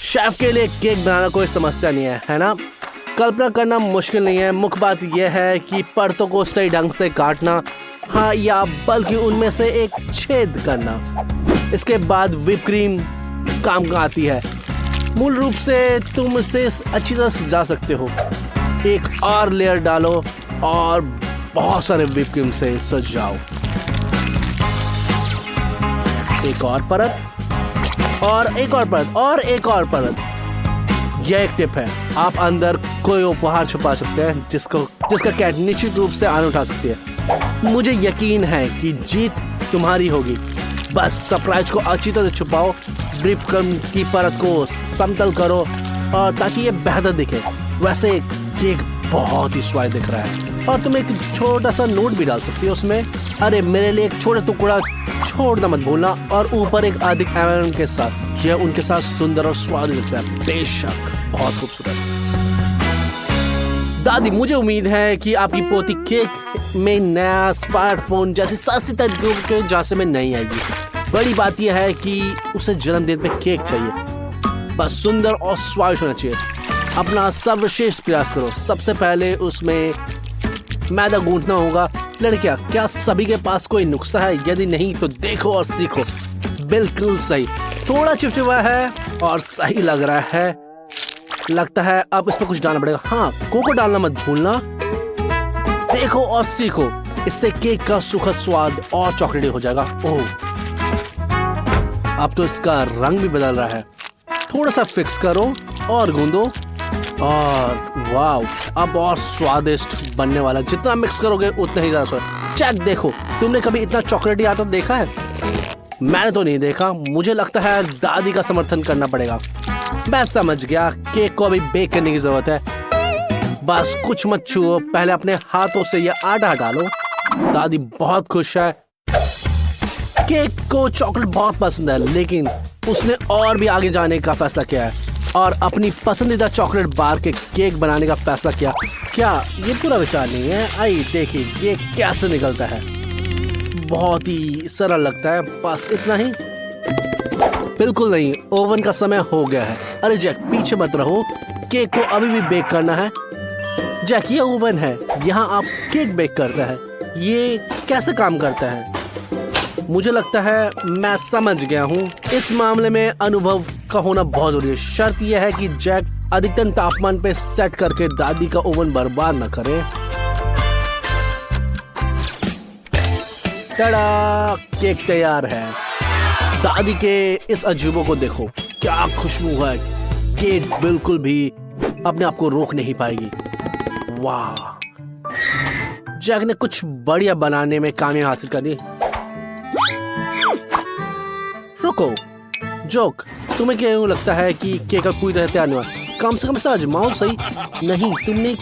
Chef के लिए cake बनाना कोई समस्या नहीं है ना? कल्पना करना मुश्किल नहीं है। मुख्य बात यह है कि परतों को सही ढंग से काटना, हाँ, या बल्कि उनमें से एक छेद करना। इसके बाद व्हिप क्रीम काम का आती है। मूल रूप से तुम इसे अच्छी तरह सजा सकते हो। एक और लेयर डालो और बहुत सारे व्हिप क्रीम से सजाओ। एक और परत और एक और परत और एक और परत। यह एक टिप है, आप अंदर कोई उपहार छुपा सकते हैं जिसका कैट निश्चित रूप से आनंद उठा सकती है। मुझे यकीन है कि जीत तुम्हारी होगी। बस सरप्राइज को अच्छी तरह छुपाओ, व्हिप क्रीम की परत को समतल करो और ताकि ये बेहतर दिखे। वैसे केक बहुत ही स्वादिष्ट दिख रहा है और तुम एक छोटा सा नोट भी डाल सकती हो उसमें। अरे मेरे लिए एक छोटा टुकड़ा छोड़ना मत भूलना। और ऊपर एक अधिक एम के साथ, यह उनके साथ सुंदर और स्वादिष्ट दिखता है। बेशक बहुत खूबसूरत। दादी, मुझे उम्मीद है कि आपकी पोती केक में नया स्मार्टफोन जैसी सस्ती तरीकों के जांच में नहीं आएगी। बड़ी बात यह है कि उसे जन्मदिन पे केक चाहिए, बस सुंदर और स्वादिष्ट होना चाहिए। अपना सर्वश्रेष्ठ प्रयास करो। सबसे पहले उसमें मैदा गूंथना होगा। लड़कियां, क्या सभी के पास कोई नुस्खा है? यदि नहीं तो देखो और सीखो। बिल्कुल सही, थोड़ा चिपचिपा है और सही लग रहा है। लगता है अब इसमें कुछ डालना पड़ेगा। हाँ, कोको डालना मत भूलना। देखो और सीखो, इससे केक का सुखद स्वाद और चॉकलेटी हो जाएगा। ओह, अब तो इसका रंग भी बदल रहा है। थोड़ा सा फिक्स करो और गूंदो और वाव, अब और स्वादिष्ट बनने वाला। जितना मिक्स करोगे उतना ही ज्यादा स्वाद। चेक देखो, तुमने कभी इतना चॉकलेटी आता देखा है? मैंने तो नहीं देखा। मुझे लगता है दादी का समर्थन करना पड़ेगा। मैं समझ गया, केक को अभी बेक करने की जरूरत है। बस कुछ मत छुओ, पहले अपने हाथों से ये आटा डालो। दादी बहुत खुश है। केक को चॉकलेट बहुत पसंद है, लेकिन उसने और भी आगे जाने का फैसला किया है और अपनी पसंदीदा चॉकलेट बार के केक बनाने का फैसला किया। क्या ये पूरा विचार नहीं है? आइए देखिए ये कैसे निकलता है। बहुत ही सरल लगता है, बस इतना ही। बिल्कुल नहीं, ओवन का समय हो गया है। अरे जैक, पीछे मत रहो, केक को अभी भी बेक करना है। जैक, ये ओवन है, यहाँ आप केक बेक करते हैं। ये कैसे काम करता है? मुझे लगता है मैं समझ गया हूँ। इस मामले में अनुभव का होना बहुत जरूरी है। शर्त यह है कि जैक अधिकतम तापमान पे सेट करके दादी का ओवन बर्बाद न करे। टड़ा, केक तैयार है। दादी के इस अजूबे को देखो, क्या खुशबू है। केक बिल्कुल भी अपने आप को रोक नहीं पाएगी। वाह, जैक ने कुछ बढ़िया बनाने में कामयाबी हासिल कर ली। रुको जोक, तुम्हें क्या यूं लगता है कि केक का पूरी तरह तैयार नहीं हुआ? कम से कम इसे आजमाओ सही। नहीं, तुमने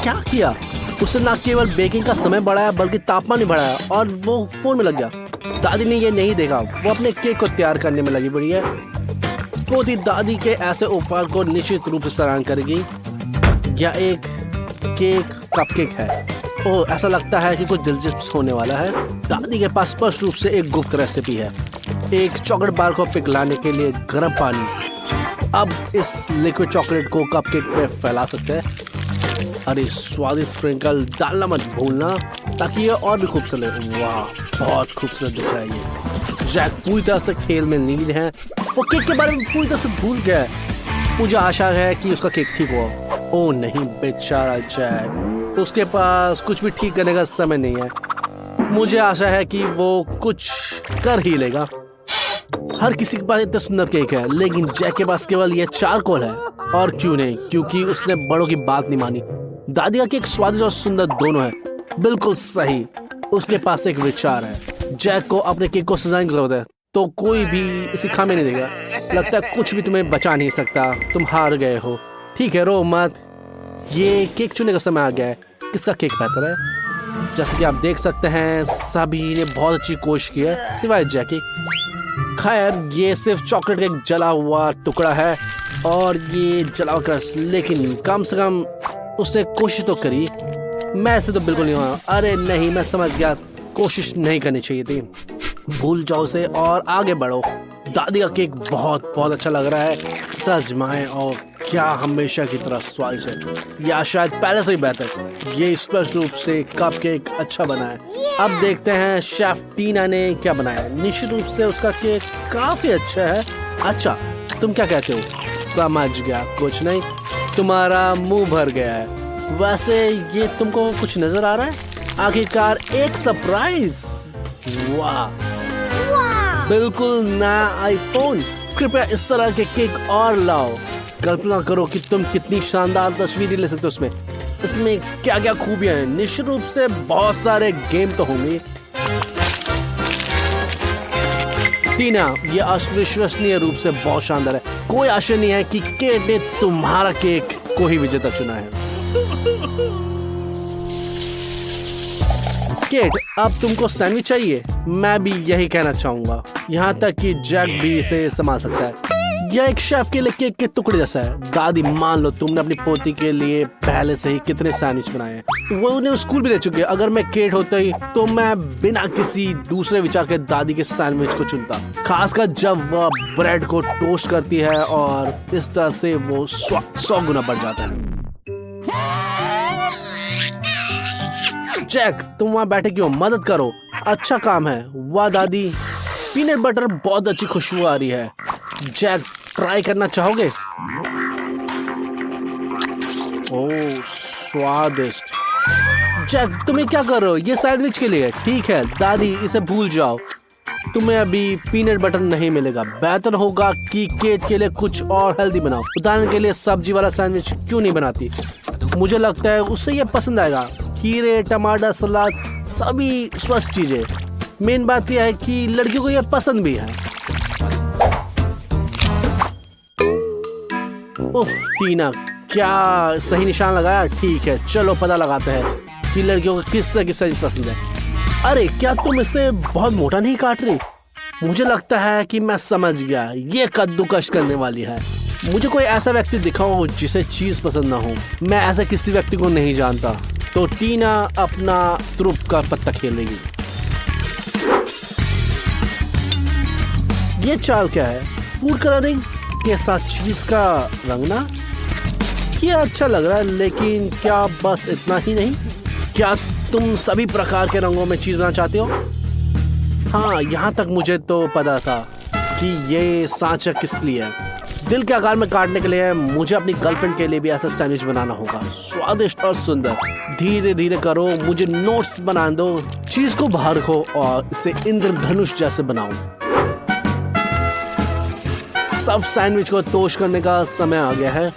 क्या किया? उसने ना केवल बेकिंग का समय बढ़ाया बल्कि तापमान भी बढ़ाया और वो फोन में लग गया। दादी ने ये नहीं देखा, वो अपने केक को तैयार करने में लगी पड़ी है। पोती दादी के ऐसे उपहार को निश्चित रूप से सराहना करेगी। यह एक केक कपकेक है। ओह, ऐसा लगता है कि कुछ दिलचस्प होने वाला है। दादी के पास स्पष्ट रूप से एक गुप्त रेसिपी है। एक चॉकलेट बार को पिघलाने के लिए गर्म पानी। अब इस लिक्विड चॉकलेट को कपकेक पे फैला सकते हैं। अरे स्वादिष्ट स्प्रिंकल डालना मत भूलना ताकि ये और भी खूबसूरत लगे। वाह, बहुत खूबसूरत दिख रहा है ये। जैक पूरी तरह से खेल में लीन है। वो केक के बारे में पूरी तरह से भूल गया है। मुझे आशा है कि उसका केक ठीक हुआ। ओह नहीं, बेचारा जैक, उसके पास कुछ भी ठीक करने का समय नहीं है। मुझे आशा है कि वो कुछ कर ही लेगा। हर किसी के पास इतना सुंदर केक है, लेकिन जैक के पास केवल यह चारकोल है। और क्यों नहीं? क्योंकि उसने बड़ों की बात नहीं मानी। दादी का केक स्वादिष्ट और सुंदर दोनों है। बिल्कुल सही, उसके पास एक विचार है। जैक को अपने केक को सजाने की जरूरत है, तो कोई भी इसे खाने नहीं देगा। लगता है कुछ भी तुम्हें बचा नहीं सकता, तुम हार गए हो। ठीक है, रो मत। ये केक चुनने का समय आ गया है। किसका केक बेहतर है? जैसे कि आप देख सकते हैं, सभी ने बहुत अच्छी कोशिश की है सिवाय जैकी। खैर, ये सिर्फ चॉकलेट का एक जला हुआ टुकड़ा है और ये जला हुआ क्रस्ट, लेकिन कम से कम उसने कोशिश तो करी। मैं ऐसे तो बिल्कुल नहीं हुआ। अरे नहीं, मैं समझ गया, कोशिश नहीं करनी चाहिए थी। भूल जाओ उसे और आगे बढ़ो। दादी का केक बहुत बहुत अच्छा लग रहा है। इसे आजमाएं और क्या हमेशा की तरह स्वादिष्ट है या शायद पहले से ही बेहतर। ये स्पष्ट रूप से कप केक अच्छा बना है। अब देखते हैं शेफ टीना ने क्या बनाया। निश्चित रूप से उसका केक काफी अच्छा है। अच्छा, तुम क्या कहते हो? समझ गया, कुछ नहीं, तुम्हारा मुंह भर गया है। वैसे ये तुमको कुछ नजर आ रहा है? आखिरकार एक सरप्राइज। वाह, बिल्कुल नया आईफोन। कृपया इस तरह के केक और लाओ। कल्पना करो कि तुम कितनी शानदार तस्वीरें ले सकते हो इसमें। इसमें क्या क्या खूबियां हैं? निश्चित रूप से बहुत सारे गेम तो होंगे। टीना, ये अविश्वसनीय रूप से बहुत शानदार है। कोई आशा नहीं है कि केट ने तुम्हारा केक को ही विजेता चुना है। केट, अब तुमको सैंडविच चाहिए? मैं भी यही कहना चाहूंगा। यहाँ तक कि जैक भी इसे संभाल सकता है। यह एक शेफ के लिए केक के टुकड़े जैसा है। दादी, मान लो तुमने अपनी पोती के लिए पहले से ही कितने सैंडविच बनाए हैं। वो उन्हें स्कूल भी दे चुके हैं। अगर मैं केट होता ही तो मैं बिना किसी दूसरे विचार के दादी के सैंडविच को चुनता, खासकर जब वह ब्रेड को टोस्ट करती है और इस तरह से वो 100 गुना बढ़ जाता है। जैक, तुम वहाँ बैठे क्यों? मदद करो। अच्छा काम है। वाह दादी, पीनट बटर बहुत अच्छी खुशबू आ रही है। जैक, ट्राई करना चाहोगे? ओह, स्वादिष्ट। जैक, तुम्हें क्या कर रहे हो? ये सैंडविच के लिए। ठीक है दादी, इसे भूल जाओ। तुम्हें अभी पीनट बटर नहीं मिलेगा। बेहतर होगा कि केट के लिए कुछ और हेल्दी बनाओ। उदाहरण के लिए सब्जी वाला सैंडविच क्यों नहीं बनाती? मुझे लगता है उसे ये पसंद आएगा। खीरे, टमाटर, सलाद, सभी स्वस्थ चीजें। मेन बात यह है कि लड़कियों को यह पसंद भी है। उफ, टीना, क्या सही निशान लगाया? ठीक है, चलो पता लगाते हैं कि लड़कियों को किस तरह की सब्जी पसंद है। अरे, क्या तुम इसे बहुत मोटा नहीं काट रही? मुझे लगता है कि मैं समझ गया, ये कद्दूकश करने वाली है। मुझे कोई ऐसा व्यक्ति दिखाओ जिसे चीज पसंद ना हो। मैं ऐसा किसी व्यक्ति को नहीं जानता। तो टीना अपना तुरुप का पत्ता खेलेगी। ये चाल क्या है? फूड कलरिंग के साथ चीज का रंग ना? ये अच्छा लग रहा है, लेकिन क्या बस इतना ही नहीं? क्या तुम सभी प्रकार के रंगों में चीज बनाना चाहते हो? हाँ, यहाँ तक मुझे तो पता था कि ये सांचा किस लिए है। दिल के आकार में काटने के लिए मुझे अपनी गर्लफ्रेंड के लिए भी ऐसा सैंडविच बनाना होगा, स्वादिष्ट और सुंदर। धीरे धीरे करो, मुझे नोट्स बना दो। चीज को बाहर रखो और इसे इंद्रधनुष जैसे बनाओ। सब सैंडविच को टोस्ट करने का समय आ गया है।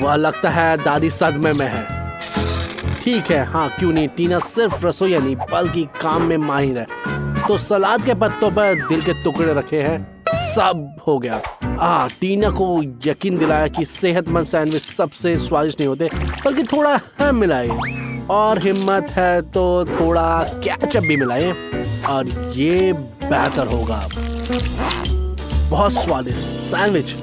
वह लगता है दादी सदमे में है। ठीक है, हाँ क्यों नहीं। टीना सिर्फ रसोईया नहीं बल्कि काम में माहिर है। तो सलाद के पत्तों पर दिल के टुकड़े रखे हैं। सब हो गया। टीना को यकीन दिलाया कि सेहतमंद सैंडविच सबसे स्वादिष्ट नहीं होते, बल्कि थोड़ा हैम मिलाए और हिम्मत है तो थोड़ा केचप भी मिलाए और ये बेहतर होगा। बहुत स्वादिष्ट सैंडविच।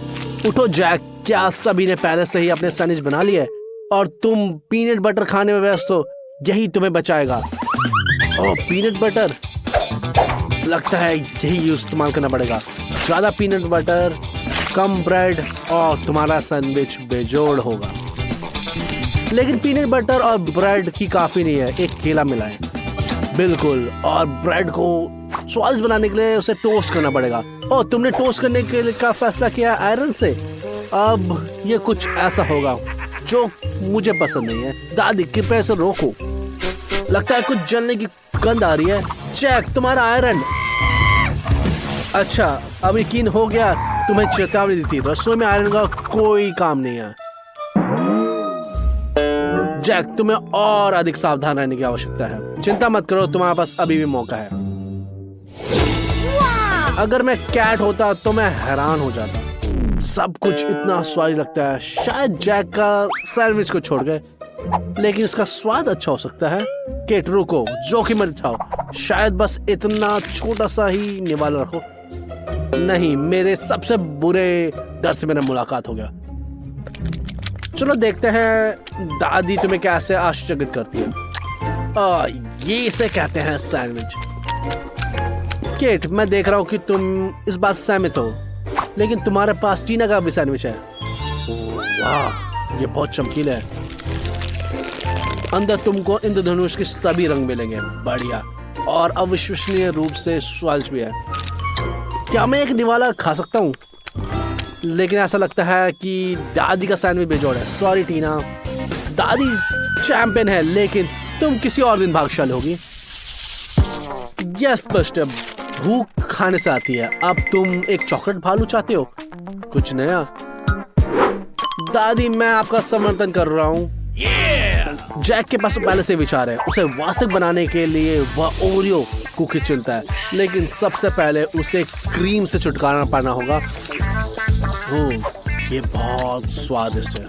उठो जैक, क्या सभी ने पहले से ही अपने सैंडविच बना लिए और तुम पीनट बटर खाने में व्यस्त हो? यही तुम्हें बचाएगा। ओह, पीनट बटर, लगता है यही इस्तेमाल करना पड़ेगा। ज्यादा पीनट बटर, कम ब्रेड और तुम्हारा सैंडविच बेजोड़ होगा। लेकिन पीनट बटर और ब्रेड ही काफी नहीं है, एक केला मिलाएं। बिल्कुल, और ब्रेड को स्वादिष्ट बनाने के लिए उसे टोस्ट करना पड़ेगा। और तुमने टोस्ट करने के लिए का फैसला किया आयरन से। अब ये कुछ ऐसा होगा जो मुझे पसंद नहीं है। दादी, कृपया इसे रोको। लगता है कुछ जलने की गंध आ रही है। जैक, तुम्हारा आयरन। अच्छा, अब यकीन हो गया, तुम्हें चेतावनी दी थी। रसोई में आयरन का कोई काम नहीं है। जैक, तुम्हें और अधिक सावधान रहने की आवश्यकता है। चिंता मत करो, तुम्हारे पास अभी भी मौका है। अगर मैं कैट होता तो मैं हैरान हो जाता। सब कुछ इतना स्वादिष्ट लगता है। शायद जैक का सैंडविच को छोड़ गए, लेकिन इसका स्वाद अच्छा हो सकता है। केट, रुको, जोखिम मत उठाओ। शायद बस इतना छोटा सा ही निवाला रखो। नहीं, मेरे सबसे बुरे डर से मेरा मुलाकात हो गया। चलो देखते हैं दादी तुम्हें कैसे आश्चर्यचकित करती है। ये इसे कहते हैं सैंडविच। केट, मैं देख रहा हूँ कि तुम इस बात से सहमत हो, लेकिन तुम्हारे पास टीना का भी सैंडविच है। वाह, ये बहुत चमकीला है। अंदर तुमको इंद्रधनुष के सभी रंग मिलेंगे। बढ़िया और अविश्वसनीय रूप से स्वादिष्ट भी है। क्या मैं एक निवाला खा सकता हूँ? लेकिन ऐसा लगता है कि दादी का सैंडविच बेजोड़ है। सॉरी टीना, दादी चैंपियन है, लेकिन तुम किसी और दिन भाग्यशाली होगी। यह स्पष्ट है, भूख खाने से आती है। अब तुम एक चॉकलेट भालू चाहते हो? कुछ नया? दादी, मैं आपका समर्थन कर रहा हूँ। जैक के पास तो पहले से विचार है। उसे वास्तविक बनाने के लिए वह ओरियो कुकी चुनता है, लेकिन सबसे पहले उसे क्रीम से छुटकारा पाना होगा। ये बहुत स्वादिष्ट है।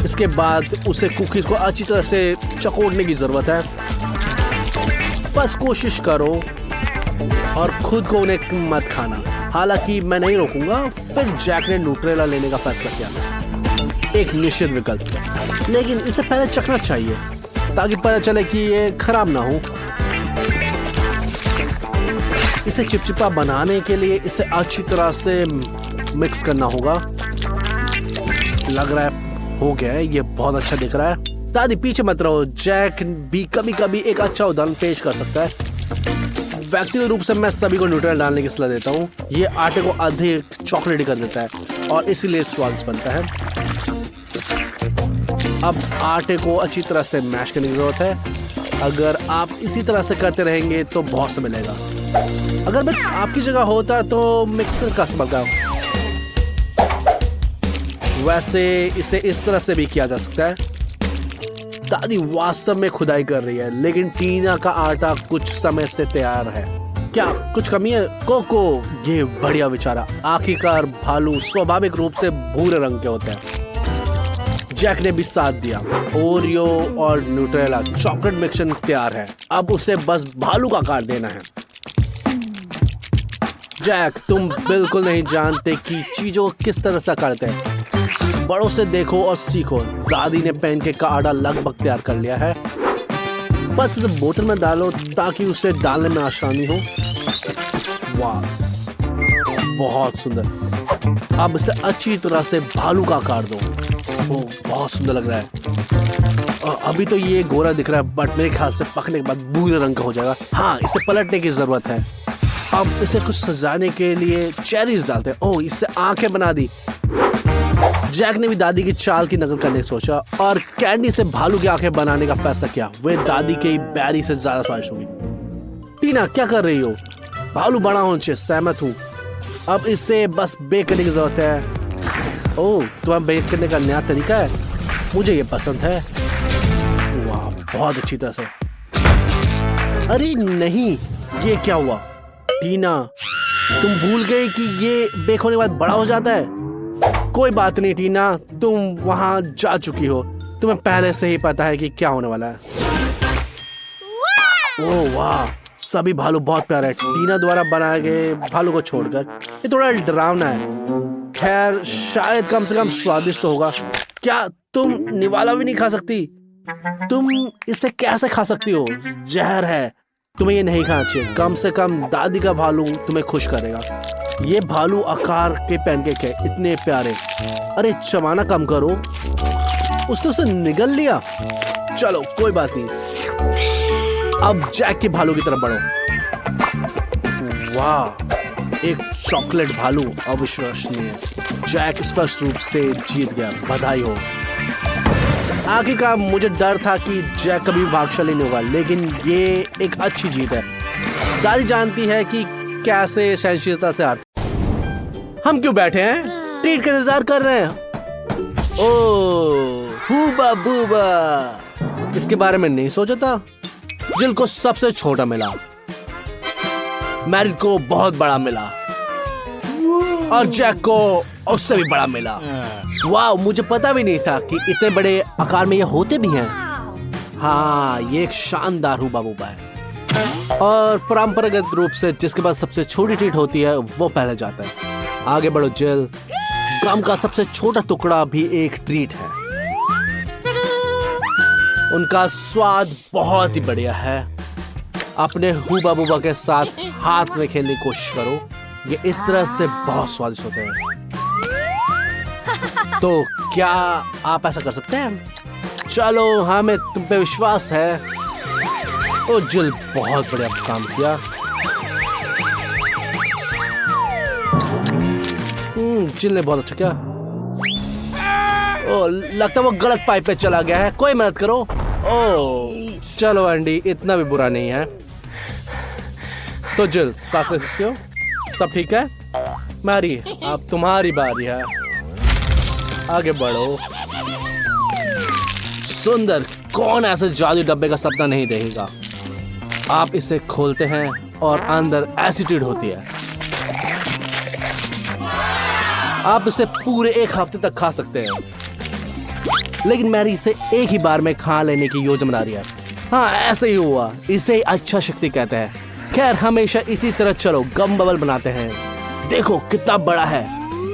इसके बाद उसे कुकीज को अच्छी तरह से चकोड़ने की जरूरत है। बस कोशिश करो और खुद को उन्हें मत खाना। हालांकि मैं नहीं रोकूंगा। फिर जैक ने न्यूट्रेला लेने का फैसला किया, एक निश्चित विकल्प, लेकिन इसे पहले चखना चाहिए ताकि पता चले कि ये खराब ना हो। इसे चिपचिपा बनाने के लिए इसे अच्छी तरह से मिक्स करना होगा। लग रहा है हो गया है। ये बहुत अच्छा दिख रहा है। दादी पीछे मत रहो, जैक भी कभी कभी एक अच्छा उदाहरण पेश कर सकता है। व्यक्तिगत रूप से मैं सभी को न्यूट्रेला डालने की सलाह देता हूँ। ये आटे को अधिक चॉकलेटी कर देता है और इसीलिए स्वादिष्ट बनता है। अब आटे को अच्छी तरह से मैश करने की जरूरत है। अगर आप इसी तरह से करते रहेंगे तो बहुत समय लगेगा। अगर मैं आपकी जगह होता तो मिक्सर का इस्तेमाल करूं। वैसे इसे इस तरह से भी किया जा सकता है। दादी वास्तव में खुदाई कर रही है, लेकिन टीना का आटा कुछ समय से तैयार है। क्या कुछ कमी है? कोको, ये बढ़िया विचार। आखिरकार भालू स्वाभाविक रूप से भूरे रंग के होते हैं। जैक ने भी साथ दिया। ओरियो और न्यूट्रेला चॉकलेट मिक्सचर तैयार है। अब उसे बस भालू का आकार देना है। जैक, तुम बिल्कुल नहीं जानते कि चीजों को किस तरह से करते हैं। बड़ों से देखो और सीखो। दादी ने पैनकेक का आटा लगभग तैयार कर लिया है। बस इसे बोतल में डालो ताकि उसे डालने में आसानी हो। वाह, बहुत सुंदर। अब इसे अच्छी तरह से भालू का आकार दो। वो बहुत सुंदर लग रहा है। अभी तो ये गोरा दिख रहा है, बट मेरे ख्याल से पकने के बाद भूरे रंग का हो जाएगा। हाँ, इसे पलटने की जरूरत है। अब इसे कुछ सजाने के लिए चेरीज डालते हैं। ओह, इससे आंखें बना दी। जैक ने भी दादी की चाल की नकल करने की सोचा और कैंडी से भालू की आंखें बनाने का फैसला किया। वे दादी के बैरी से ज्यादा स्वादिष्ट होगी। टीना, क्या कर रही हो? भालू बड़ा होना चाहिए। सहमत हूँ। अब इसे बस बेक करने की जरूरत है। ओह, तुम्हारा बेक करने का नया तरीका है, मुझे ये पसंद है। वाह, बहुत अच्छी तरह से। अरे नहीं, ये क्या हुआ? टीना, तुम भूल गई कि ये बेक होने के बाद बड़ा हो जाता है। कोई बात नहीं टीना, तुम वहां जा चुकी हो। तुम्हें पहले से ही पता है कि क्या होने वाला है। ओह वाह, सभी भालू बहुत प्यारे हैं। टीना द्वारा बनाए गए भालू को छोड़कर ये थोड़ा डरावना है। खैर, शायद कम से कम स्वादिष्ट तो होगा। क्या तुम निवाला भी नहीं खा सकती? तुम इसे कैसे खा सकती हो? जहर है, तुम्हें ये नहीं खाना चाहिए। कम से कम दादी का भालू तुम्हें खुश करेगा। ये भालू आकार के पैनकेक है, इतने प्यारे। अरे चबाना कम करो। उसने उसे निगल लिया। चलो कोई बात नहीं। अब जैक के भालू की तरफ बढ़ो। वाह, एक चॉकलेट भालू, अविश्वसनीय। जैक स्पष्ट रूप से जीत गया। बधाई हो। आखिरकार मुझे डर था कि जैक कभी भाग्यशाली नहीं होगा, लेकिन ये एक अच्छी जीत है। दादी जानती है कि कैसे सहनशीलता से हारती। हम क्यों बैठे हैं? ट्रीट का इंतजार कर रहे हैं। ओह, हूबा बूबा। इसके बारे में नहीं सोचा था। जिल को सबसे छोटा मिला, मैरिड को बहुत बड़ा मिला और जैक को उससे भी बड़ा मिला। वाह, मुझे पता भी नहीं था कि इतने बड़े आकार में ये होते भी हैं। हाँ, ये एक शानदार हूबा बूबा है। और परंपरागत रूप से जिसके पास सबसे छोटी ट्रीट होती है वो पहले जाता है। आगे बढ़ो जिल। गम का सबसे छोटा टुकड़ा भी एक ट्रीट है। उनका स्वाद बहुत ही बढ़िया है। अपने हुबा बुबा के साथ हाथ में खेलने की कोशिश करो। ये इस तरह से बहुत स्वादिष्ट होते हैं। तो क्या आप ऐसा कर सकते हैं? चलो, हमें तुम पे विश्वास है। ओ जिल, बहुत बढ़िया काम किया। जिल ने बहुत अच्छा किया। ओ, लगता है वो गलत पाइप पे चला गया है। कोई मदद करो। ओ चलो एंडी, इतना भी बुरा नहीं है। तो जिल, सांस ले सकते हो? सब ठीक है? मैरी, अब तुम्हारी बारी है। आगे बढ़ो। सुंदर, कौन ऐसे जादू डब्बे का सपना नहीं देखेगा? आप इसे खोलते हैं और अंदर एसिड होती है। आप इसे पूरे एक हफ्ते तक खा सकते हैं। लेकिन मैरी इसे एक ही बार में खा लेने की योजना बना रही है। हाँ, ऐसे ही हुआ। इसे अच्छा शक्ति कहते हैं। खैर, हमेशा इसी तरह चलो, गम बबल बनाते हैं। देखो कितना बड़ा है।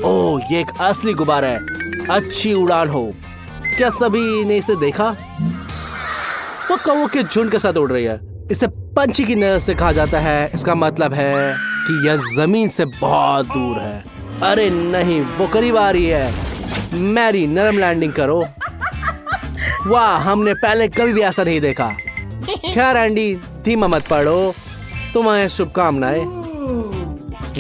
ओह, ये एक असली गुब्बारा है। अच्छी उड़ान हो। क्या सभी ने इसे देखा? वो कौवों के झुंड के साथ उड़ रही है। इसे पंछी की नजर से कहा जाता है। इसका मतलब है कि यह जमीन से बहुत दूर है। अरे नहीं, वो करीब आ रही है। मैरी, नरम लैंडिंग करो। वाह, हमने पहले कभी भी ऐसा नहीं देखा। खैर एंडी, धीमा मत पड़ो। तुम्हें शुभकामनाएं।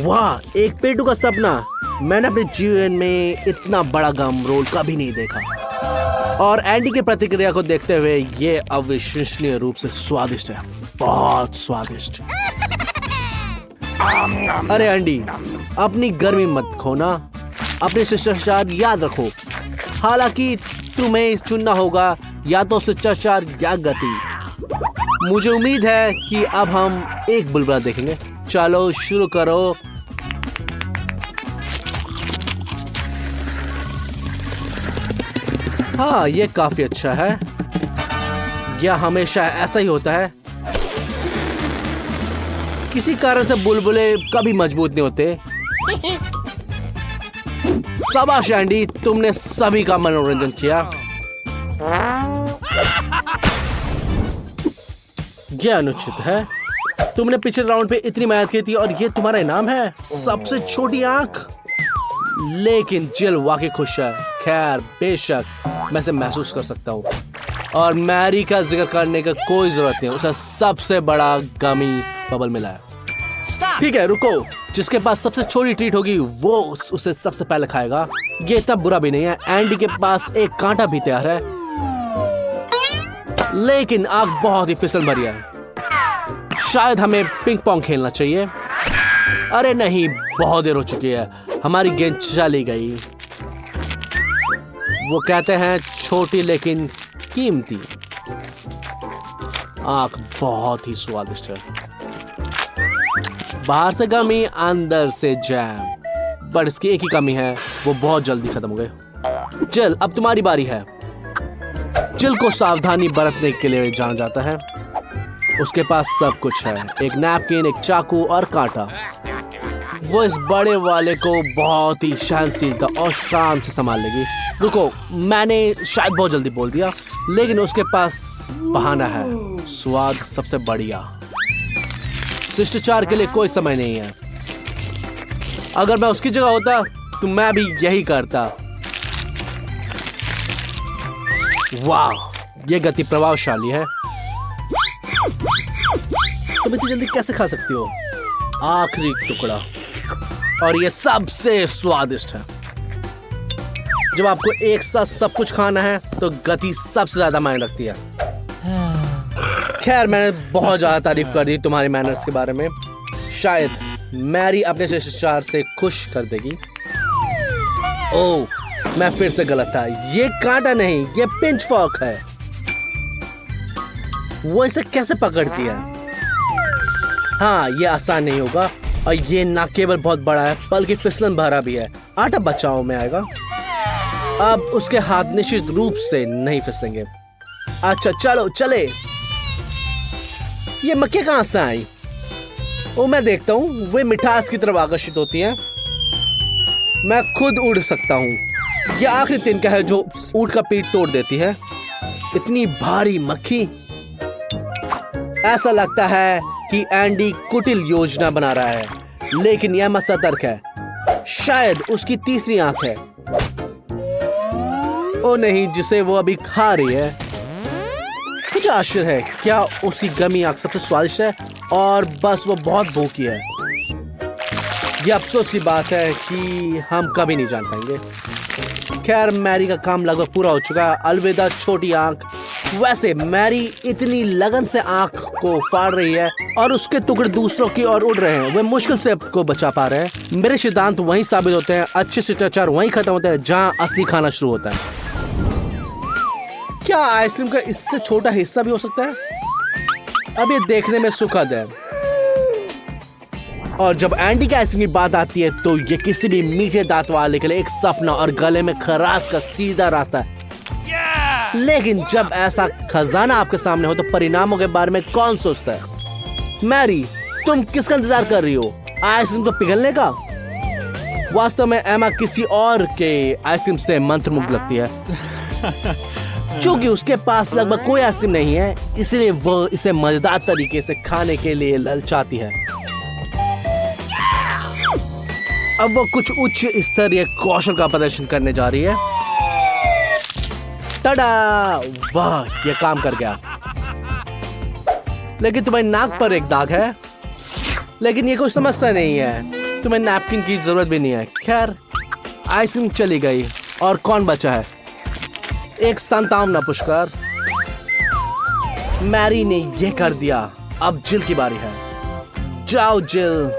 वाह, एक पेटू का सपना। मैंने अपने जीवन में इतना बड़ा गम रोल कभी नहीं देखा। और एंडी की प्रतिक्रिया को देखते हुए ये अविश्वसनीय रूप से स्वादिष्ट है। बहुत स्वादिष्ट। अरे एंडी, अपनी गर्मी मत खोना। अपने शिष्टाचार याद रखो। हालांकि तुम्हें चुनना होगा, या तो शिष्टाचार या गति। मुझे उम्मीद है कि अब हम एक बुलबुला देखेंगे। चलो शुरू करो। हाँ, ये काफी अच्छा है। यह हमेशा ऐसा ही होता है। किसी कारण से बुलबुले कभी मजबूत नहीं होते। शाबाश एंडी, तुमने सभी का मनोरंजन किया। यह अनुचित है। तुमने पिछले राउंड पे इतनी मेहनत की थी और ये तुम्हारा इनाम है? सबसे छोटी आंख। लेकिन जिल वाकई खुश है। खैर, बेशक मैं इसे महसूस कर सकता हूँ। और मैरी का जिक्र करने का कोई जरूरत नहीं। उसे सबसे बड़ा गमी बबल मिला है। ठीक है, रुको। जिसके पास सबसे छोटी ट्रीट होगी वो उसे सबसे पहले खाएगा। ये इतना बुरा भी नहीं है। एंडी के पास एक कांटा भी तैयार है। लेकिन आग बहुत ही फिसल भरी है। शायद हमें पिंग पोंग खेलना चाहिए। अरे नहीं, बहुत देर हो चुकी है। हमारी गेंद चली गई। वो कहते हैं छोटी लेकिन कीमती। आंख बहुत ही स्वादिष्ट है। बाहर से गमी, अंदर से जैम। पर इसकी एक ही कमी है, वो बहुत जल्दी खत्म हो गए। जिल, अब तुम्हारी बारी है। जिल को सावधानी बरतने के लिए जाना जाता है। उसके पास सब कुछ है। एक नैपकिन, एक चाकू और कांटा। वो इस बड़े वाले को बहुत ही सहनशीलता और शान से संभाल लेगी। रुको, मैंने शायद बहुत जल्दी बोल दिया। लेकिन उसके पास बहाना है। स्वाद सबसे बढ़िया। शिष्टाचार के लिए कोई समय नहीं है। अगर मैं उसकी जगह होता तो मैं भी यही करता। वाह, ये गति प्रभावशाली है। तुम इतनी जल्दी कैसे खा सकती हो? आखिरी टुकड़ा, और ये सबसे स्वादिष्ट है। जब आपको एक साथ सब कुछ खाना है तो गति सबसे ज्यादा मायने रखती है। खैर, मैंने बहुत ज्यादा तारीफ कर दी तुम्हारे मैनर्स के बारे में। शायद मैरी अपने शिष्टाचार से खुश कर देगी। ओह, मैं फिर से गलत था। ये कांटा नहीं, ये पिंच फॉर्क है। वो इसे कैसे पकड़ती है? हाँ, ये आसान नहीं होगा। और ये ना केवल बहुत बड़ा है बल्कि फिसलन भरा भी है। आटा बचाव में आएगा। अब उसके हाथ निश्चित रूप से नहीं फिसलेंगे। अच्छा, चलो चले। ये मक्खियाँ कहाँ से आई? ओ, मैं देखता हूँ। वे मिठास की तरफ आकर्षित होती हैं। मैं खुद उड़ सकता हूँ। यह आखिरी तिनका है जो ऊंट का पीठ तोड़ देती है। इतनी भारी मक्खी, ऐसा लगता है कि एंडी कुटिल योजना बना रहा है, लेकिन यह सतर्क है। शायद उसकी तीसरी आंख है। ओ नहीं, जिसे वो अभी खा रही है। मुझे आश्चर्य है, क्या उसकी गमी आंख सबसे स्वादिष्ट है और बस वो बहुत भूखी है। यह अफसोस की बात है कि हम कभी नहीं जान पाएंगे। खैर, मैरी का काम लगभग पूरा हो चुका है। अलविदा छोटी आंख। वैसे मैरी इतनी लगन से आंख को फाड़ रही है और उसके टुकड़े दूसरों की ओर उड़ रहे हैं। वे मुश्किल से आपको बचा पा रहे हैं। मेरे सिद्धांत वहीं साबित होते हैं। अच्छे शिष्टाचार वहीं खत्म होते हैं जहां असली खाना शुरू होता है। क्या आइसक्रीम का इससे छोटा हिस्सा भी हो सकता है? अब ये देखने में सुखद है। और जब एंडी की आइसक्रीम की बात आती है तो ये किसी भी मीठे दांत वाले के लिए एक सपना और गले में खराश का सीधा रास्ता है। लेकिन जब ऐसा खजाना आपके सामने हो तो परिणामों के बारे में कौन सोचता है? मैरी, तुम किसका इंतजार कर रही हो? आइसक्रीम को पिघलने का? वास्तव में एमा किसी और के आइसक्रीम से मंत्रमुग्ध लगती है। चूंकि उसके पास लगभग कोई आइसक्रीम नहीं है, इसलिए वो इसे मजेदार तरीके से खाने के लिए ललचाती है। अब वो कुछ उच्च स्तरीय कौशल का प्रदर्शन करने जा रही है। टाडा! वाह, ये काम कर गया। लेकिन तुम्हारी नाक पर एक दाग है। लेकिन ये कोई समस्या नहीं है। तुम्हें नैपकिन की जरूरत भी नहीं है। खैर, आइसक्रीम चली गई और कौन बचा है? एक संतावना पुष्कर। मैरी ने यह कर दिया। अब जिल की बारी है। जाओ जिल।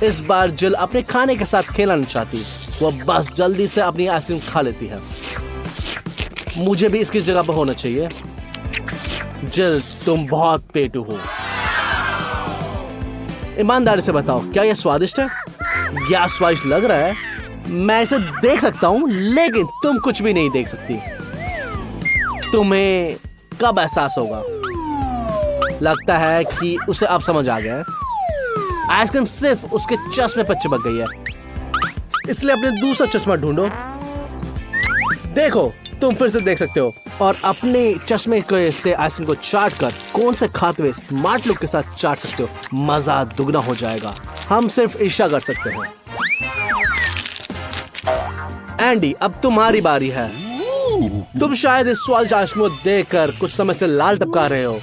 इस बार जिल अपने खाने के साथ खेलना नहीं चाहती। वो बस जल्दी से अपनी आइसक्रीम खा लेती है। मुझे भी इसकी जगह पर होना चाहिए। जिल, तुम बहुत पेटू हो। ईमानदारी से बताओ, क्या यह स्वादिष्ट है? या स्वादिष्ट लग रहा है? मैं इसे देख सकता हूं, लेकिन तुम कुछ भी नहीं देख सकती। तुम्हें कब एहसास होगा? लगता है कि उसे अब समझ आ गया है। आइसक्रीम सिर्फ उसके चश्मे पर चिपक गई है, इसलिए अपने दूसरा चश्मा ढूंढो। देखो, तुम फिर से देख सकते हो और अपने चश्मे से आइसक्रीम को चाट कर कौन से खाते हुए स्मार्ट लुक के साथ चाट सकते हो। मजा दुगना हो जाएगा। हम सिर्फ ईर्ष्या कर सकते हैं। एंडी, अब तुम्हारी बारी है। तुम शायद इस स्वादिष्ट आइसक्रीम को देखकर कुछ समय से लाल टपका रहे हो।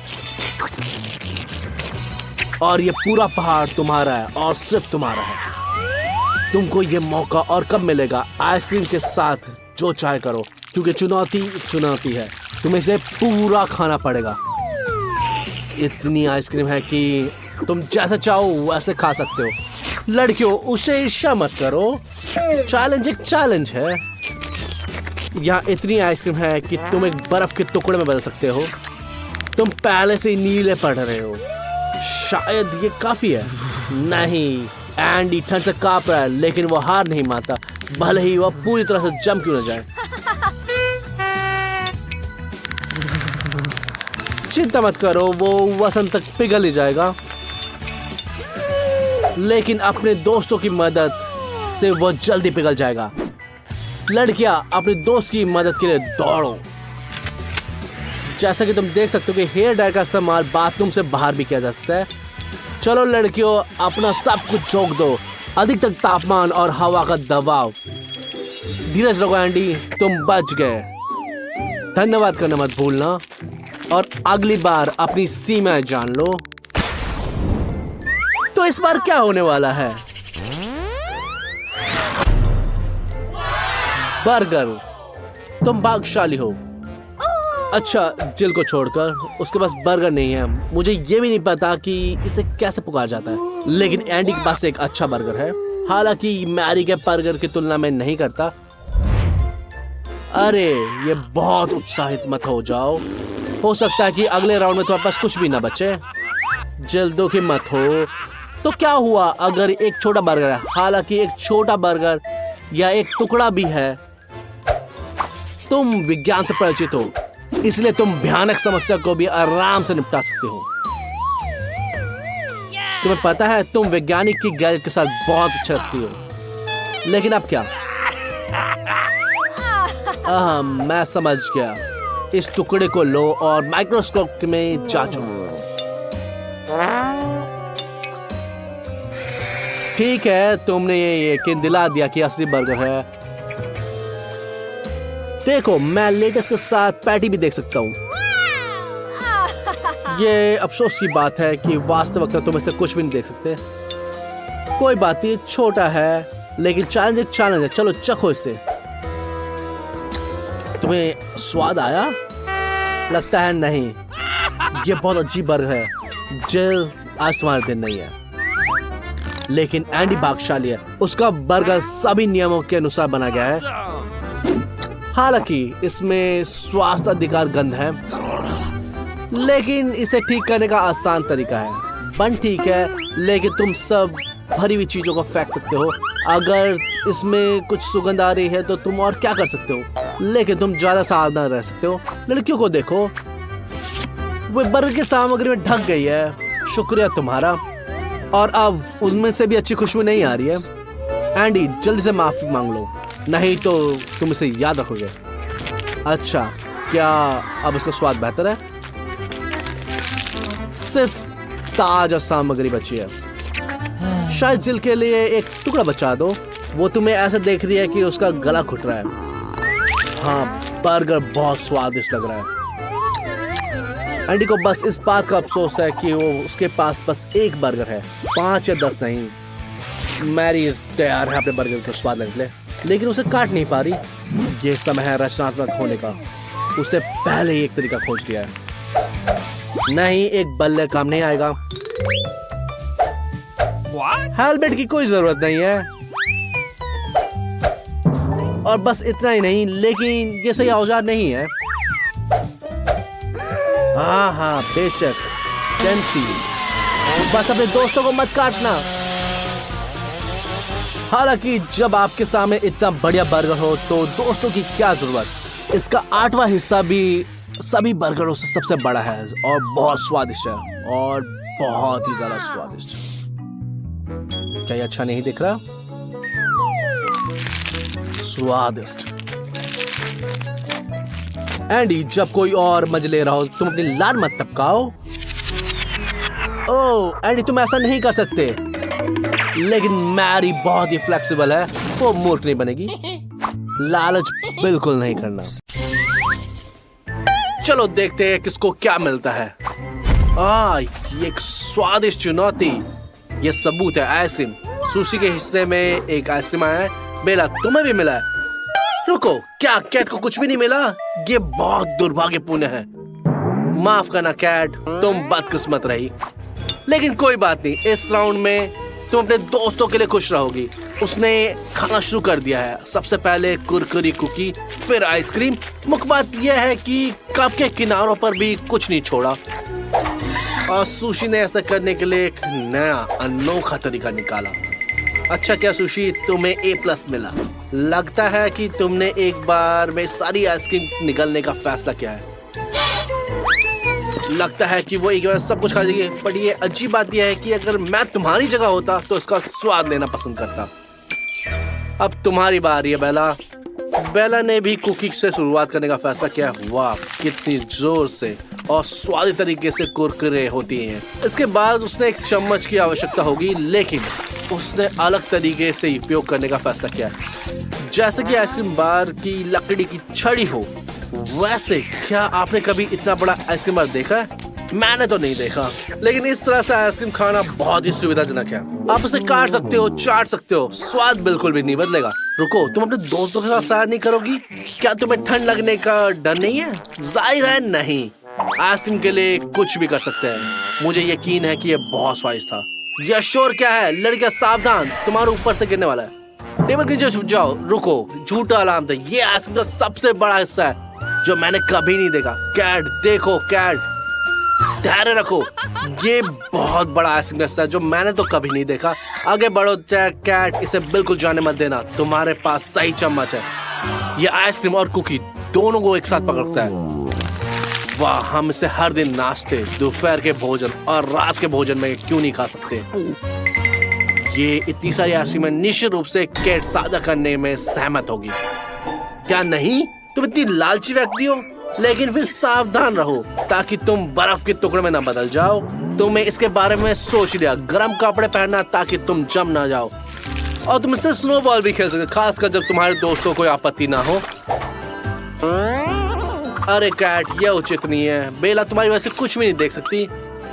और ये पूरा पहाड़ तुम्हारा है और सिर्फ तुम्हारा है। तुमको ये मौका और कब मिलेगा? आइसक्रीम के साथ जो चाहे करो, क्योंकि चुनौती है। तुम्हें इसे पूरा खाना पड़ेगा। इतनी आइसक्रीम है कि तुम जैसा चाहो वैसे खा सकते हो। लड़कियों, उसे ईर्ष्या मत करो। चैलेंज एक चैलेंज है। यहाँ इतनी आइसक्रीम है कि तुम एक बर्फ के टुकड़े में बदल सकते हो। तुम पहले से ही नीले पड़ रहे हो। शायद ये काफी है। नहीं, एंडी ठंड से कांप रहा है, लेकिन वो हार नहीं मानता, भले ही वह पूरी तरह से जम क्यों न जाए। चिंता मत करो, वो वसंत तक पिघल ही जाएगा। लेकिन अपने दोस्तों की मदद से वो जल्दी पिघल जाएगा। लड़कियां, अपने दोस्त की मदद के लिए दौड़ो। जैसा कि तुम देख सकते हो कि हेयर ड्रायर का इस्तेमाल बाथरूम से बाहर भी किया जा सकता है। चलो लड़कियों, अपना सब कुछ झोंक दो। अधिकतम तापमान और हवा का दबाव। धीरज रखो एंडी, तुम बच गए। धन्यवाद करना मत भूलना और अगली बार अपनी सीमाएं जान लो। तो इस बार क्या होने वाला है? बर्गर। तुम भाग्यशाली हो। अच्छा, जिल को छोड़कर उसके पास बर्गर नहीं है। मुझे ये भी नहीं पता कि इसे कैसे पुकारा जाता है, लेकिन एंडी के पास एक अच्छा बर्गर है। हालांकि मैरी के बर्गर की तुलना में नहीं करता। अरे, ये बहुत उत्साहित मत हो जाओ। हो सकता है कि अगले राउंड में तुम्हारे पास कुछ भी ना बचे। जल्दों की मत हो। तो क्या हुआ अगर एक छोटा बर्गर है? हालांकि एक छोटा बर्गर या एक टुकड़ा भी है। तुम विज्ञान से परिचित हो, इसलिए तुम भयानक समस्या को भी आराम से निपटा सकते हो। तुम्हें पता है, तुम वैज्ञानिक की गैजेट के साथ बहुत अच्छा लगती हो। लेकिन अब क्या? मैं समझ गया। इस टुकड़े को लो और माइक्रोस्कोप में जांचो। ठीक है, तुमने ये यकीन दिला दिया कि असली बर्गर है। देखो, मैं लेटस के साथ पैटी भी देख सकता हूँ। ये अफसोस की बात है कि वास्तविकता तुम इसे कुछ भी नहीं देख सकते। कोई बात नहीं, छोटा है, लेकिन चैलेंज एक चैलेंज है। चलो चखो इसे। तुम्हें स्वाद आया? लगता है नहीं। ये बहुत अजीब बर्गर है। जिल, आज तुम्हारा दिन नहीं है। लेकिन एंडी भाग्यशाली है, उसका बर्गर सभी नियमों के अनुसार बना गया है। हालांकि इसमें स्वास्थ्य अधिकार गंध है, लेकिन इसे ठीक करने का आसान तरीका है। बन ठीक है, लेकिन तुम सब भरी हुई चीजों को फेंक सकते हो। अगर इसमें कुछ सुगंध आ रही है तो तुम और क्या कर सकते हो, लेकिन तुम ज्यादा सावधान रह सकते हो। लड़कियों को देखो, वो बर्गर की सामग्री में ढक गई है। शुक्रिया तुम्हारा। और अब उनमें से भी अच्छी खुशबू नहीं आ रही है। एंडी, जल्दी से माफी मांग लो, नहीं तो तुम इसे याद रखोगे। अच्छा, क्या अब इसका स्वाद बेहतर है? सिर्फ ताजा सामग्री बची है। शायद जिल के लिए एक टुकड़ा बचा दो। वो तुम्हें ऐसा देख रही है कि उसका गला घुट रहा है। हाँ, बर्गर बहुत स्वादिष्ट लग रहा है। एंडी को बस इस बात का अफसोस है कि वो उसके पास बस एक बर्गर है, 5 या 10 नहीं। मैरी तैयार है अपने बर्गर को स्वाद लेने के लिए, लेकिन उसे काट नहीं पा रही। ये समय है रचनात्मक होने का। उसे पहले ही एक तरीका खोज लिया है। नहीं, एक बल्ले काम नहीं आएगा। हेलमेट की कोई जरूरत नहीं है। और बस इतना ही नहीं, लेकिन ये सही औजार नहीं है। हाँ, बेशक चेंसी, बस अपने दोस्तों को मत काटना। हालांकि जब आपके सामने इतना बढ़िया बर्गर हो तो दोस्तों की क्या जरूरत। इसका 8वां हिस्सा भी सभी बर्गरों से सबसे बड़ा है और बहुत स्वादिष्ट है, और बहुत ही ज्यादा स्वादिष्ट। क्या ये अच्छा नहीं दिख रहा? स्वादिष्ट। एंडी, जब कोई और मजे ले रहा हो तुम अपनी लार मत टपकाओ। ओह एंडी, तुम ऐसा नहीं कर सकते। लेकिन मैरी बहुत ही फ्लेक्सिबल है, वो मूर्ख नहीं बनेगी। लालच बिल्कुल नहीं करना। चलो देखते हैं किसको क्या मिलता है। ये एक स्वादिष्ट चुनौती। ये सबूत है आइसक्रीम। सुशी के हिस्से में एक आइसक्रीम आया है। बेला, तुम्हें भी मिला है? रुको, क्या कैट को कुछ भी नहीं मिला? ये बहुत दुर्भाग्यपूर्ण है। माफ करना कैट, तुम बदकिस्मत रही। लेकिन कोई बात नहीं, इस राउंड में तुम अपने दोस्तों के लिए खुश रहोगी। उसने खाना शुरू कर दिया है। सबसे पहले कुरकुरी कुकी, फिर आइसक्रीम। मुख्य बात यह है कि कप के किनारों पर भी कुछ नहीं छोड़ा। और सुशी ने ऐसा करने के लिए एक नया अनोखा तरीका निकाला। अच्छा, क्या सुशी, तुम्हें A+ मिला। लगता है कि तुमने एक बार में सारी आइसक्रीम निगलने का फैसला किया है। लगता है कि वो एक बार सब कुछ खा जाएगी। पर ये अजीब बात यह है कि अगर मैं तुम्हारी जगह होता तो इसका स्वाद लेना पसंद करता। अब तुम्हारी बारी है बेला। बेला ने भी कुकी से शुरुआत करने का फैसला किया। वाह, कितनी जोर से और स्वादिष्ट तरीके से कुरकुरे होती हैं। इसके बाद उसने एक चम्मच की आवश्यकता होगी, लेकिन उसने अलग तरीके से उपयोग करने का फैसला किया। जैसे कि आइसक्रीम बार की लकड़ी की छड़ी हो, वैसे क्या आपने कभी इतना बड़ा आइसक्रीम बार देखा है? मैंने तो नहीं देखा। लेकिन इस तरह से आइसक्रीम खाना बहुत ही सुविधाजनक है। आप इसे काट सकते हो, चाट सकते हो, स्वाद बिल्कुल भी नहीं बदलेगा। रुको, तुम अपने दोस्तों के साथ शायद नहीं करोगी? क्या तुम्हें ठंड लगने का डर नहीं है? जाहिर है नहीं। आइसक्रीम के लिए कुछ भी कर सकते हैं। मुझे यकीन है कि यह बहुत स्वादिष्ट था। यह शोर क्या है? लड़कियां सावधान, तुम्हारे ऊपर से गिरने वाला है। टेबल के नीचे छुप जाओ। रुको, झूठा अलार्म था। ये आइसक्रीम का सबसे बड़ा हिस्सा है जो मैंने कभी नहीं देखा। कैट देखो, कैट धैर्य रखो। ये बहुत बड़ा आइसक्रीम का हिस्सा है जो मैंने तो कभी नहीं देखा। आगे बढ़ो कैट, इसे बिल्कुल जाने मत देना। तुम्हारे पास सही चम्मच है। ये आइसक्रीम और कुकी दोनों को एक साथ पकड़ता है। वाह, हम इसे हर दिन नाश्ते, दोपहर के भोजन और रात के भोजन में क्यों नहीं खा सकते? ये इतनी सारी आइसक्रीम निश्चित रूप से कैट साझा करने में सहमत होगी। क्या नहीं? तुम इतनी लालची व्यक्ति हो? लेकिन फिर सावधान रहो ताकि तुम बर्फ के टुकड़े में ना बदल जाओ। तुम्हें इसके बारे में सोच लिया, गर्म कपड़े पहनना ताकि तुम जम ना जाओ, और तुम इससे स्नोबॉल भी खेल सकते, खासकर जब तुम्हारे दोस्तों को कोई आपत्ति ना हो। अरे कैट, ये उचित नहीं है। बेला तुम्हारी वजह से कुछ भी नहीं देख सकती।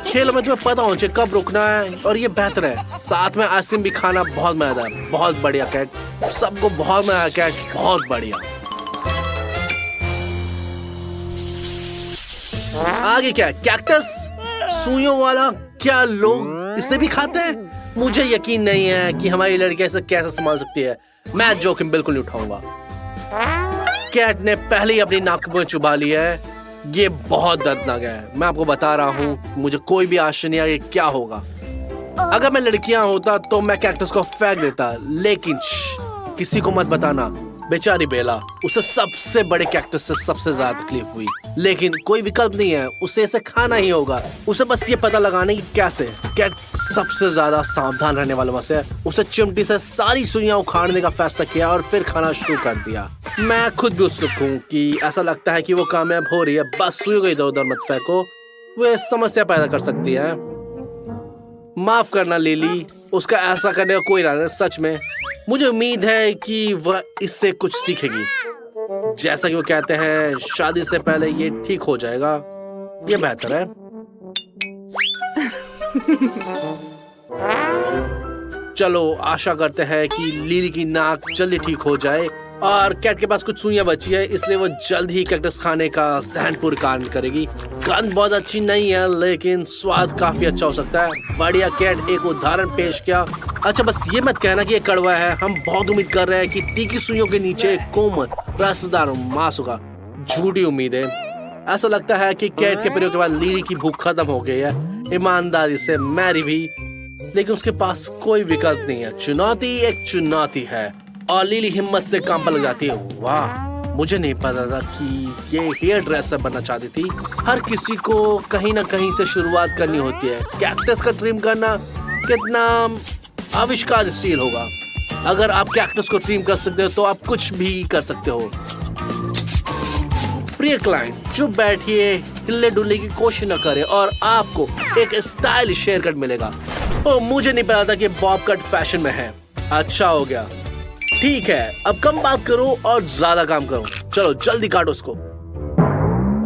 खेल में तुम्हें पता होना चाहिए कब रुकना है, और ये बेहतर है। साथ में आइसक्रीम भी खाना बहुत मजा है। बहुत बढ़िया कैट, सबको बहुत मजा आया कैट, बहुत बढ़िया। आगे क्या, कैक्टस सुइयों वाला? क्या लोग इसे भी खाते हैं? मुझे यकीन नहीं है कि हमारी लड़की इसे कैसे संभाल सकती है। मैं जोखिम बिल्कुल नहीं उठाऊंगा। कैट ने पहले ही अपनी नाक में चुभा लिया है। ये बहुत दर्दनाक है, मैं आपको बता रहा हूँ। मुझे कोई भी आशा नहीं है क्या होगा। अगर मैं लड़कियां होता तो मैं कैक्टस को फेंक देता, लेकिन किसी को मत बताना। बेचारी बेला, उसे सबसे बड़े कैक्टस से सबसे ज्यादा तकलीफ हुई, लेकिन कोई विकल्प नहीं है, उसे इसे खाना ही होगा। उसे बस ये पता लगाने की कैसे। कैट सबसे ज्यादा सावधान रहने वालों में से है। उसे चिमटी से सारी सुइयां उखाड़ने का फैसला किया और फिर खाना शुरू कर दिया। मैं खुद भी उत्सुक हूँ कि ऐसा लगता है कि वो कामयाब हो रही है। बस सुइयों को इधर उधर मत फेंको, वे समस्या पैदा कर सकती है। माफ करना लिली, उसका ऐसा करने का कोई इरादा नहीं। सच में मुझे उम्मीद है कि वह इससे कुछ सीखेगी। जैसा कि वो कहते हैं, शादी से पहले ये ठीक हो जाएगा। ये बेहतर है। चलो आशा करते हैं कि लिली की नाक जल्दी ठीक हो जाए। और कैट के पास कुछ सुइयां बची है, इसलिए वो जल्द ही कैक्टस खाने का सहनपुर काम करेगी। गंध बहुत अच्छी नहीं है, लेकिन स्वाद काफी अच्छा हो सकता है। बढ़िया कैट, एक उदाहरण पेश किया। अच्छा, बस ये मत कहना कि ये कड़वा है। हम बहुत उम्मीद कर रहे हैं कि तीखी सुइयों के नीचे कोमल रसदार मांस होगा। झूठी उम्मीद है। ऐसा लगता है कि कैट के प्रयोग के बाद लिली की भूख खत्म हो गई है। ईमानदारी से मैरी भी, लेकिन उसके पास कोई विकल्प नहीं है। चुनौती एक चुनौती है, और लिली हिम्मत से काम पर लग जाती है। वाह, मुझे नहीं पता था कि ये हेयर ड्रेसर बनना चाहती थी। हर किसी को कहीं ना कहीं से शुरुआत करनी होती है। कैक्टस का ट्रिम करना कितना आविष्कारशील होगा। अगर आप कैक्टस को ट्रिम कर सकते हो तो आप कुछ भी कर सकते हो। प्रिय क्लाइंट, चुप बैठिए, हिलने डुलने की कोशिश न करें, और आपको एक स्टाइलिश हेयर कट मिलेगा। ओ, मुझे नहीं पता था कि बॉब कट फैशन में है। अच्छा हो गया। ठीक है, अब कम बात करो और ज्यादा काम करो। चलो जल्दी काटो उसको।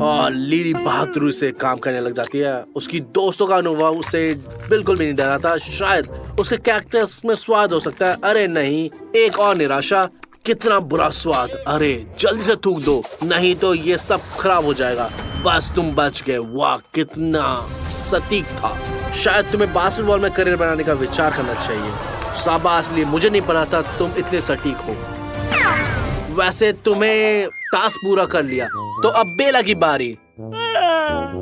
और लिली बहादुरी से काम करने लग जाती है। उसकी दोस्तों का अनुभव उसे बिल्कुल भी नहीं डराता। शायद उसके कैक्टस में स्वाद हो सकता है। अरे नहीं, एक और निराशा। कितना बुरा स्वाद। अरे जल्दी से थूक दो, नहीं तो ये सब खराब हो जाएगा। बस तुम बच गए। वाह, कितना सटीक था। शायद तुम्हें बास्केटबॉल में करियर बनाने का विचार करना चाहिए। शाबाश ली, मुझे नहीं पता था तुम इतने सटीक हो। वैसे तुम्हें टास्क पूरा कर लिया, तो अब बेला की बारी।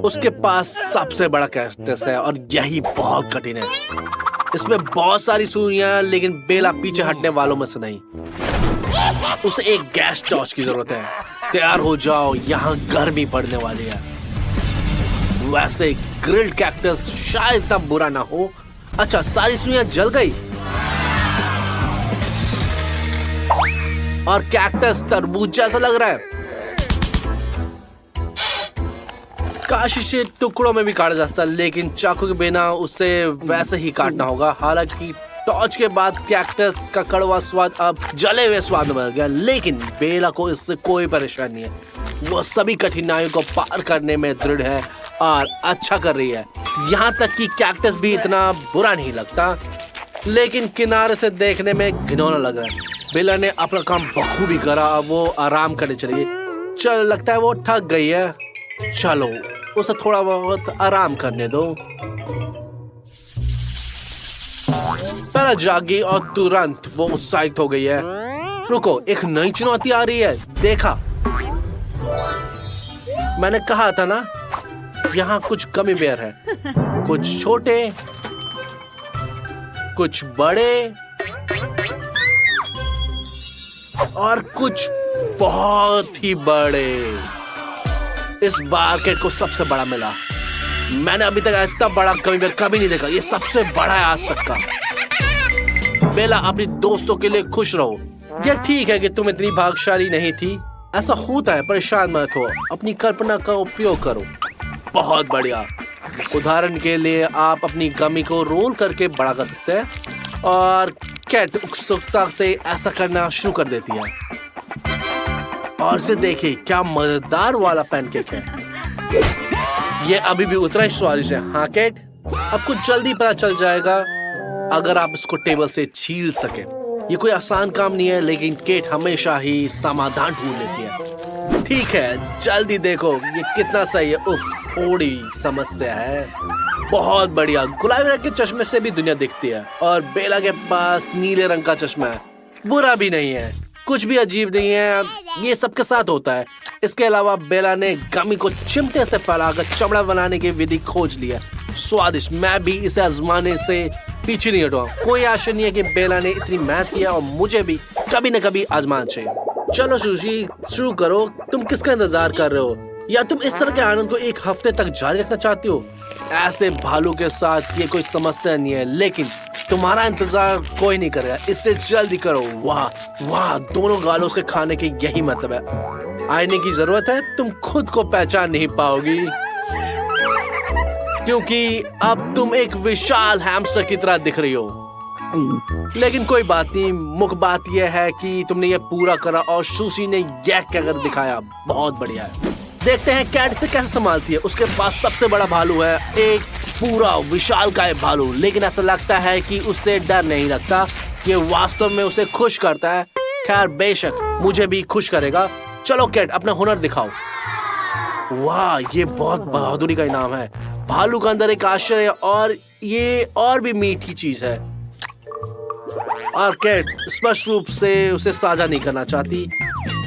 उसके पास सबसे बड़ा कैक्टस है और यही बहुत कठिन है। इसमें बहुत सारी सुइयां, लेकिन बेला पीछे हटने वालों में से नहीं। उसे एक गैस टॉर्च की जरूरत है। तैयार हो जाओ, यहाँ गर्मी पड़ने वाली है। वैसे ग्रिल्ड कैक्टस शायद तब बुरा ना हो। अच्छा, सारी सुइयां जल गई और कैक्टस तरबूज जैसा लग रहा है। काश इसे टुकड़ों में भी काटा जा सकता, लेकिन चाकू के बिना उसे वैसे ही काटना होगा। हालांकि टॉर्च के बाद कैक्टस का कड़वा स्वाद अब जले हुए स्वाद में बदल गया, लेकिन बेला को इससे कोई परेशानी नहीं है। वो सभी कठिनाइयों को पार करने में दृढ़ है और अच्छा कर रही है। यहाँ तक कि कैक्टस भी इतना बुरा नहीं लगता, लेकिन किनारे से देखने में घिनौना लग रहा है। बेला ने अपना काम बखूबी करा। वो आराम करने चली गई। चल, लगता है वो थक गई है। चलो उसे थोड़ा बहुत आराम करने दो। बेला जागी और तुरंत वो उत्साहित हो गई है। रुको, एक नई चुनौती आ रही है। देखा, मैंने कहा था ना, यहाँ कुछ गमी बेयर है। कुछ छोटे, कुछ बड़े, और कुछ बहुत ही बड़े। इस बार कैट को सबसे बड़ा मिला। मैंने अभी तक इतना बड़ा गमी बेयर कभी नहीं देखा। ये सबसे बड़ा है आज तक का। बेला, अपने दोस्तों के लिए खुश रहो। यह ठीक है कि तुम इतनी भाग्यशाली नहीं थी, ऐसा होता है, परेशान मत हो, अपनी कल्पना का उपयोग करो। बहुत बढ़िया। उदाहरण के लिए आप अपनी गमी को रोल करके बड़ा कर सकते हैं और कैट उत्सुकता से ऐसा करना शुरू कर देती है। और इसे देखिए, क्या मजेदार वाला पैनकेक है। ये अभी भी उतना ही स्वादिष्ट है। हाँ कैट, आपको जल्दी पता चल जाएगा अगर आप इसको टेबल से छील सके। ये कोई आसान काम नहीं है, लेकिन केट हमेशा ही समाधान ढूंढ लेती है। ठीक है, जल्दी देखो ये कितना सही है। उफ, थोड़ी समस्या है। बहुत बढ़िया। गुलाबी रंग के चश्मे से भी दुनिया दिखती है और बेला के पास नीले रंग का चश्मा है। बुरा भी नहीं है, कुछ भी अजीब नहीं है, ये सबके साथ होता है। इसके अलावा बेला ने गमी को चिमटे से फैलाकर चमड़ा बनाने की विधि खोज ली है। स्वादिष्ट। मैं भी इसे आजमाने से पीछे नहीं हटूंगा। कोई आशा नहीं है कि बेला ने इतनी मेहनत किया और मुझे भी कभी न कभी आजमाना चाहिए। चलो सुशी, शुरू करो। तुम किसका इंतजार कर रहे हो, या तुम इस तरह के आनंद को एक हफ्ते तक जारी रखना चाहती हो? ऐसे भालू के साथ ये कोई समस्या नहीं है, लेकिन तुम्हारा इंतजार कोई नहीं करेगा, इसलिए जल्दी करो। वाह वाह, दोनों गालों से खाने की यही मतलब है। आईने की जरूरत है, तुम खुद को पहचान नहीं पाओगी क्योंकि अब तुम एक विशाल हैमस्टर की तरह दिख रही हो। लेकिन कोई बात नहीं, मुख्य बात यह है कि तुमने ये पूरा करा और सुशी ने यह कहकर दिखाया। बहुत बढ़िया है। देखते हैं कैट से कैसे संभालती है। उसके पास सबसे बड़ा भालू है, एक पूरा विशालकाय भालू, लेकिन ऐसा लगता है कि उससे डर नहीं लगता। ये वास्तव में उसे खुश करता है। खैर, बेशक मुझे भी खुश करेगा। चलो कैट, अपना हुनर दिखाओ। वाह, ये बहुत बहादुरी का इनाम है। भालू का अंदर एक आश्चर्य और ये और भी मीठी चीज है। और कैट स्पष्ट रूप से उसे साझा नहीं करना चाहती।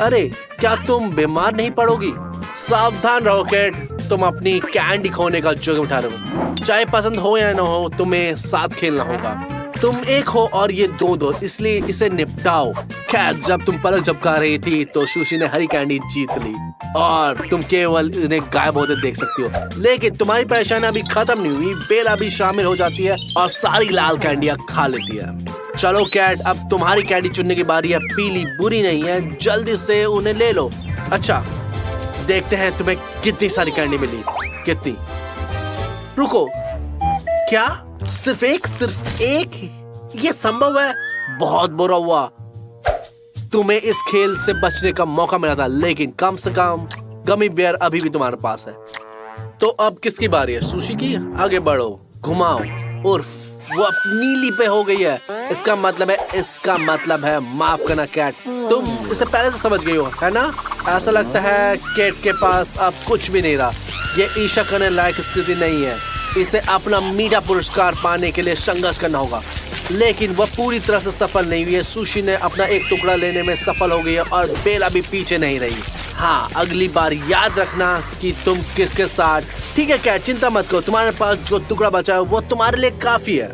अरे, क्या तुम बीमार नहीं पड़ोगी? सावधान रहो कैट, तुम अपनी कैंडी खोने का जोखिम उठा रहे हो। चाहे पसंद हो या ना हो, तुम्हें साथ खेलना होगा। तुम एक हो और ये दो, इसलिए इसे निपटाओ। खैर, जब तुम पलक झपका रही थी तो सुशी ने हरी कैंडी जीत ली और तुम केवल इन्हें गायब होते देख सकती हो। लेकिन तुम्हारी परेशानी अभी खत्म नहीं हुई। बेला भी शामिल हो जाती है और सारी लाल कैंडियां खा लेती है। चलो कैट, अब तुम्हारी कैंडी चुनने की बारी है। पीली बुरी नहीं है, जल्दी से उन्हें ले लो। अच्छा, देखते हैं तुम्हें कितनी सारी कैंडी मिली। कितनी? रुको, क्या सिर्फ एक? ये संभव है? बहुत बुरा हुआ। तुम्हें इस खेल से बचने का मौका मिला था, लेकिन कम से कम गमी बेयर अभी भी तुम्हारे पास है। तो अब किसकी बारी है? सुशी की। आगे बढ़ो, घुमाओ। उर्फ, वो अब नीली पे हो गई है। इसका मतलब है माफ करना कैट, तुम इसे पहले से समझ गई हो, है ना? ऐसा लगता है कैट के पास अब कुछ भी नहीं रहा। ये ईर्ष्या करने लायक स्थिति नहीं है। इसे अपना मीठा पुरस्कार पाने के लिए संघर्ष करना होगा, लेकिन वह पूरी तरह से सफल नहीं हुई है। सुशी ने अपना एक टुकड़ा लेने में सफल हो गई है और बेला भी पीछे नहीं रही। हाँ, अगली बार याद रखना कि तुम किसके साथ। ठीक है कैट, चिंता मत करो, तुम्हारे पास जो टुकड़ा बचा है वो तुम्हारे लिए काफी है।